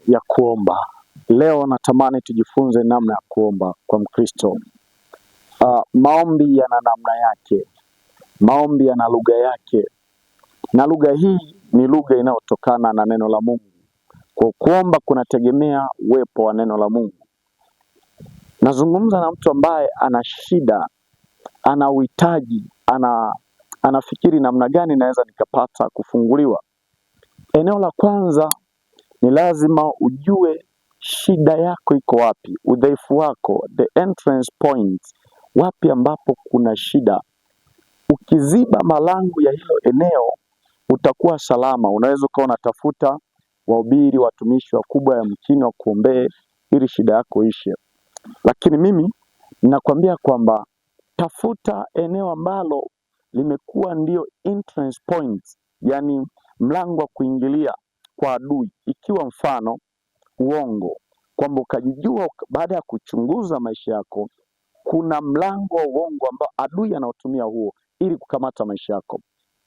ya kuomba. Leo natamani tujifunze namna ya kuomba kwa Mkristo. Maombi yana namna yake, maombi yana lugha yake, na lugha hii ni lugha inayotokana na neno la Mungu. Kwa kuomba kunategemea uwepo wa neno la Mungu. Nazungumza na mtu ambaye ana shida, ana uhitaji, anafikiri namna gani naweza nikapata kufunguliwa. Eneo la kwanza ni lazima ujue shida yako iko wapi, udhaifu wako, the entrance point, wapi ambapo kuna shida. Ukiziba malango ya hilo eneo utakuwa salama. Unaweza ukawa unatafuta wahubiri, watumishi wakubwa yamkini wakuombee ili shida yako ishe, lakini mimi ninakwambia kwamba tafuta eneo ambalo limekuwa ndio entrance point, yani mlango wa kuingilia kwa adui. Ikiwa mfano uongo, kwamba ukajijua baada ya kuchunguza maisha yako kuna mlango wa uongo ambao adui anaotumia huo ili kukamata maisha yako,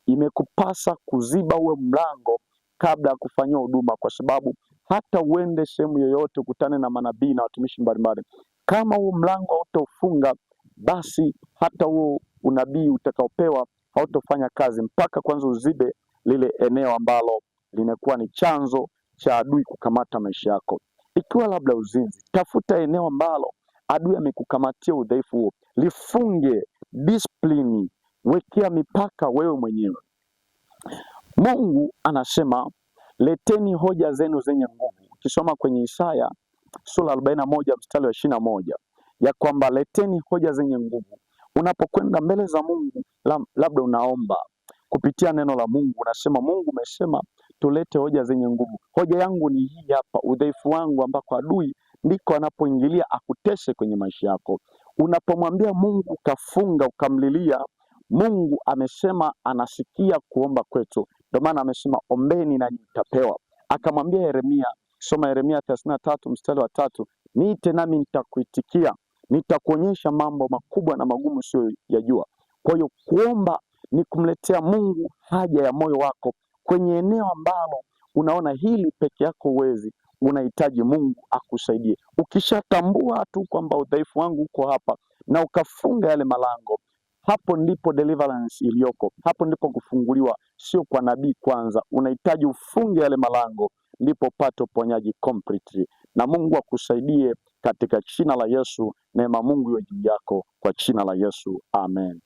imekupasa kuziba huo mlango kabla ya kufanyia huduma, kwa sababu hata uende sehemu yoyote ukutane na manabii na watumishi mbalimbali, kama huo mlango hautofunga, basi hata huo unabii utakaopewa hautofanya kazi, mpaka kwanza uzibe lile eneo ambalo linakuwa ni chanzo cha adui kukamata maisha yako. Ikiwa labda uzinzi, tafuta eneo ambalo adui amekukamatia udhaifu huo, lifunge, discipline, wekea mipaka wewe mwenyewe. Mungu anasema leteni hoja zenu zenye nguvu. Ukisoma kwenye Isaya sura 41 mstari wa 21, ya kwamba leteni hoja zenye nguvu. Unapokwenda mbele za Mungu, labda unaomba kupitia neno la Mungu, unasema Mungu umesema tulete hoja zenye nguvu. Hoja yangu ni hii hapa, udhaifu wangu ambako adui ndiko anapoingilia akutese kwenye maisha yako. Unapomwambia Mungu ukafunga ukamlilia, Mungu amesema anasikia kuomba kwetu. Ndio maana amesema ombeni na mtapewa. Akamwambia Yeremia, soma Yeremia 33 mstari wa 3, niite nami nitakuitikia, nitakuonyesha mambo makubwa na magumu sio yajua. Kwa hiyo kuomba ni kumletea Mungu haja ya moyo wako kwenye eneo ambalo unaona hili peke yako huwezi, unahitaji Mungu akusaidie. Ukishatambua tu kwamba udhaifu wangu uko hapa na ukafunga yale malango, hapo ndipo deliverance iliyoko, hapo ndipo kufunguliwa. Sio kwa nabii kwanza, unahitaji ufunge yale malango, ndipo upate uponyaji completely. Na Mungu akusaidie katika jina la Yesu. Neema Mungu iwe juu yako kwa jina la Yesu, amen.